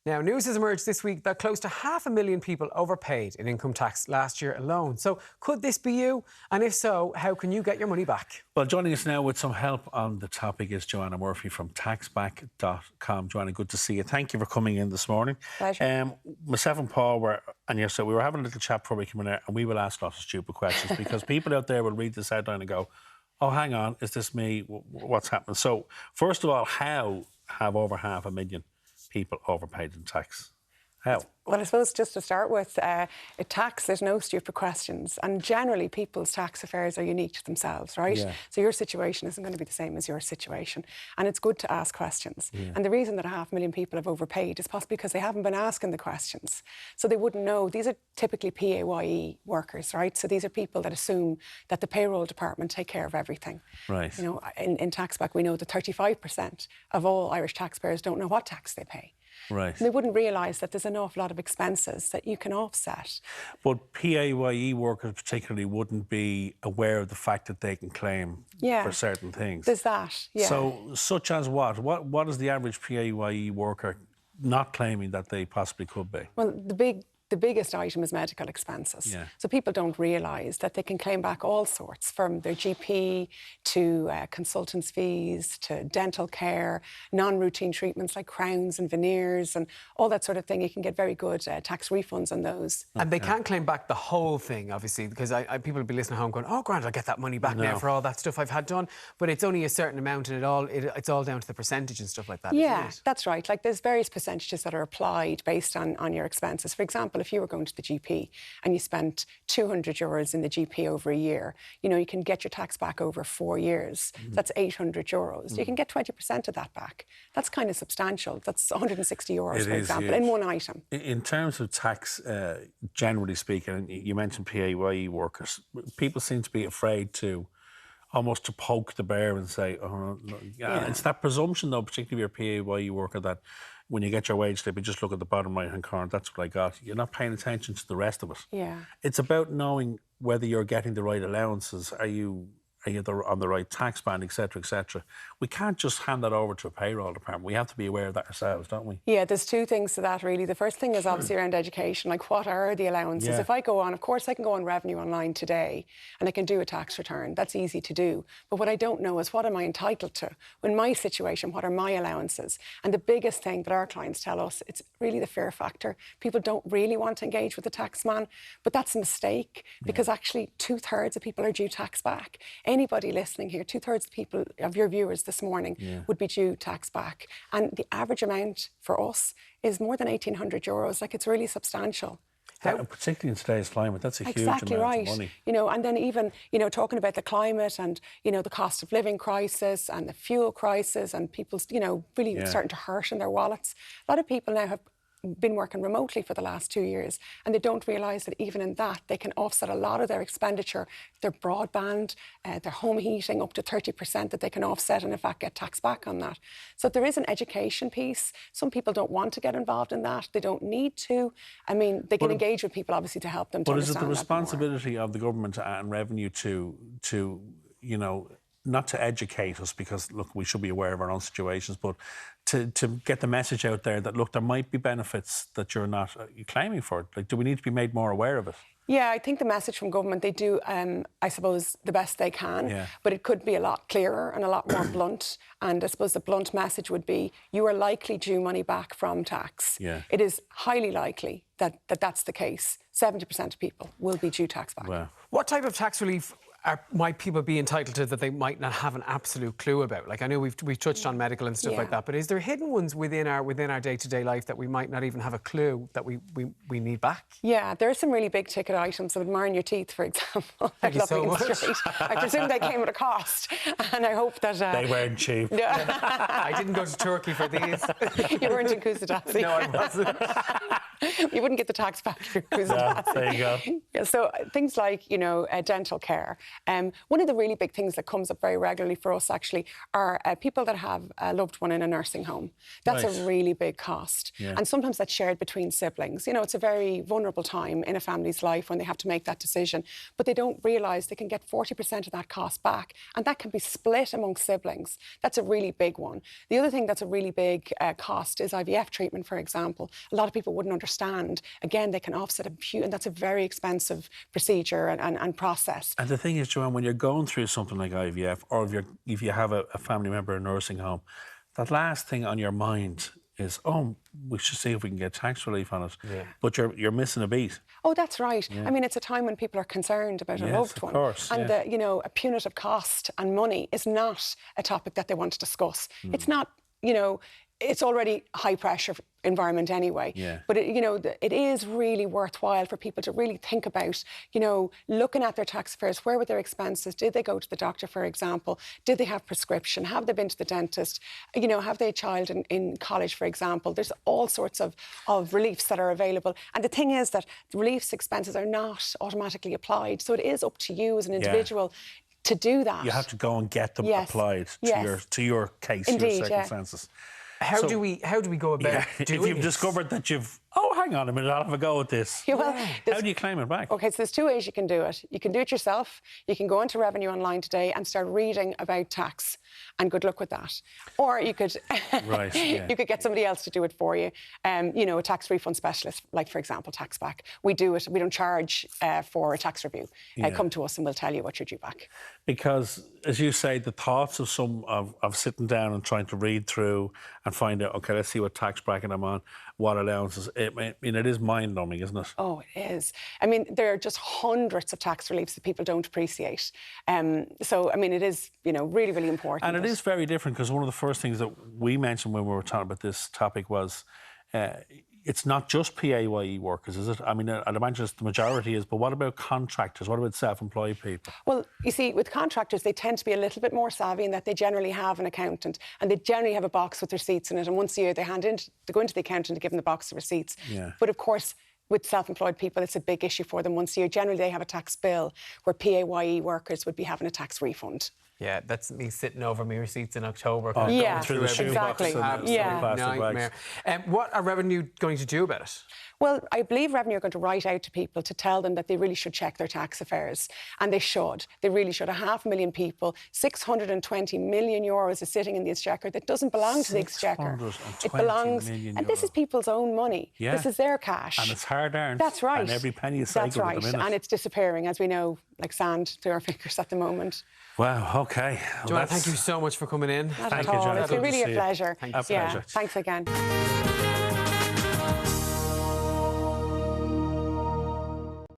Now, news has emerged this week that close to 500,000 people overpaid in income tax last year alone. So could this be you? And if so, how can you get your money back? Well, joining us now with some help on the topic is Joanna Murphy from Taxback.com. Joanna, good to see you. Thank you for coming in this morning. Pleasure. Myself and Paul we were having a little chat before we came in there, and we will ask lots of stupid questions because people out there will read this headline and go, oh, hang on, is this me? What's happening? So, first of all, how have over 500,000 people overpaid in tax? How? Well, I suppose just to start with, tax, there's no stupid questions. And generally, people's tax affairs are unique to themselves, right? Yeah. So your situation isn't going to be the same as your situation. And it's good to ask questions. Yeah. And the reason that 500,000 people have overpaid is possibly because they haven't been asking the questions. So they wouldn't know. These are typically PAYE workers, right? So these are people that assume that the payroll department take care of everything. Right. You know, in Taxback, we know that 35% of all Irish taxpayers don't know what tax they pay. Right. And they wouldn't realise that there's an awful lot of expenses that you can offset. But PAYE workers particularly wouldn't be aware of the fact that they can claim for certain things. There's that, yeah. So, such as what? What is the average PAYE worker not claiming that they possibly could be? Well, the biggest item is medical expenses. Yeah. So people don't realise that they can claim back all sorts, from their GP to consultants' fees to dental care, non-routine treatments like crowns and veneers and all that sort of thing. You can get very good tax refunds on those. And they can't claim back the whole thing, obviously, because people will be listening at home going, oh, grand, I'll get that money back now for all that stuff I've had done. But it's only a certain amount and it's all down to the percentage and stuff like that, Yeah, isn't it? that's right. Like, there's various percentages that are applied based on your expenses. For example, if you were going to the GP and you spent €200 in the GP over a year, you know, you can get your tax back over 4 years. That's €800. You can get 20% of that back. That's kind of substantial. That's €160, for example, in one item. In terms of tax, generally speaking, you mentioned PAYE workers, people seem to be afraid to almost to poke the bear and say, oh, no. Yeah. It's that presumption, though, particularly if you're a PAYE worker, that when you get your wage slip, you just look at the bottom right-hand corner, that's what I got. You're not paying attention to the rest of it. Yeah. It's about knowing whether you're getting the right allowances. Are you on the right tax band, etc., etc. We can't just hand that over to a payroll department. We have to be aware of that ourselves, don't we? Yeah, there's two things to that, really. The first thing is obviously around education, like what are the allowances? Yeah. If I go on, of course, I can go on Revenue Online today and I can do a tax return. That's easy to do. But what I don't know is what am I entitled to? In my situation, what are my allowances? And the biggest thing that our clients tell us, it's really the fear factor. People don't really want to engage with the tax man, but that's a mistake because actually 2/3 of people are due tax back. Anybody listening here, 2/3 of people, of your viewers this morning, would be due tax back. And the average amount for us is more than €1,800. Like, it's really substantial. Particularly in today's climate, that's a huge amount of money. You know, and then even, you know, talking about the climate and, you know, the cost of living crisis and the fuel crisis and people's, you know, really starting to hurt in their wallets. A lot of people now have been working remotely for the last 2 years and they don't realise that even in that they can offset a lot of their expenditure, their broadband, their home heating, up to 30% that they can offset and in fact get tax back on that. So there is an education piece. Some people don't want to get involved in that. They don't need to. I mean, they can engage with people obviously to help them to understand that more. But is it the responsibility of the government and revenue to you know, not to educate us, because, look, we should be aware of our own situations, but to get the message out there that, look, there might be benefits that you're not claiming for? Like, do we need to be made more aware of it? Yeah, I think the message from government, they do, I suppose, the best they can, but it could be a lot clearer and a lot more blunt. And I suppose the blunt message would be, you are likely due money back from tax. Yeah. It is highly likely that that's the case. 70% of people will be due tax back. Wow. What type of tax relief might people be entitled to that they might not have an absolute clue about? Like, I know we've touched on medical and stuff like that, but is there hidden ones within our day-to-day life that we might not even have a clue that we need back? Yeah, there are some really big ticket items. So admiring your teeth, for example. Thank you so much. I presume they came at a cost, and I hope that they weren't cheap. I didn't go to Turkey for these. You weren't in Kusadasi. No, I wasn't. You wouldn't get the tax back if you're losing There you go. Yeah, so things like, dental care. One of the really big things that comes up very regularly for us actually are people that have a loved one in a nursing home. That's a really big cost. Yeah. And sometimes that's shared between siblings. It's a very vulnerable time in a family's life when they have to make that decision. But they don't realise they can get 40% of that cost back. And that can be split among siblings. That's a really big one. The other thing that's a really big cost is IVF treatment, for example. A lot of people wouldn't understand. Again, they can offset and that's a very expensive procedure and process. And the thing is, Joanne, when you're going through something like IVF, or if you have a family member in a nursing home, that last thing on your mind is, we should see if we can get tax relief on it. Yeah. But you're missing a beat. Oh, that's right. Yeah. I mean, it's a time when people are concerned about a loved one. Of course. And a punitive cost and money is not a topic that they want to discuss. It's not, it's already a high pressure environment anyway. Yeah. But it is really worthwhile for people to really think about, looking at their tax affairs. Where were their expenses? Did they go to the doctor, for example? Did they have prescription? Have they been to the dentist? Have they a child in college, for example? There's all sorts of reliefs that are available. And the thing is that the reliefs expenses are not automatically applied. So it is up to you as an individual to do that. You have to go and get them applied to your case, Indeed, your circumstances. How do we go about doing if you've it? discovered that hang on a minute, I'll have a go at this. How do you claim it back? Okay, so there's two ways you can do it. You can do it yourself. You can go into Revenue Online today and start reading about tax, and good luck with that. Or you could you could get somebody else to do it for you. A tax refund specialist, like for example, Taxback. We do it. We don't charge for a tax review. Come to us and we'll tell you what you're due back. Because, as you say, the thoughts of sitting down and trying to read through and find out, okay, let's see what tax bracket I'm on, what allowances. It is mind-numbing, isn't it? Oh, it is. I mean, there are just hundreds of tax reliefs that people don't appreciate. So, I mean, it is, really, really important. And it is very different, because one of the first things that we mentioned when we were talking about this topic was it's not just PAYE workers, is it? I mean, I'd imagine the majority is, but what about contractors? What about self-employed people? Well, you see, with contractors, they tend to be a little bit more savvy in that they generally have an accountant, and they generally have a box with receipts in it, and once a year they go into the accountant to give them the box of receipts. Yeah. But of course, with self-employed people, it's a big issue for them once a year. Generally, they have a tax bill, where PAYE workers would be having a tax refund. Yeah, that's me sitting over my receipts in October. Going through the shoebox and plastic bags. What are Revenue going to do about it? Well, I believe Revenue are going to write out to people to tell them that they really should check their tax affairs. And they should. They really should. 500,000 people, €620 million is sitting in the Exchequer that doesn't belong to the Exchequer. It belongs, and this is people's own money. Yeah. This is their cash. And it's hard-earned. That's right. And every penny is cycled at the minute. And it's disappearing, as we know, like sand through our fingers at the moment. Wow, OK. Joanna, thank you so much for coming in. Not at all. It's been really a pleasure. Thanks again. Thanks again.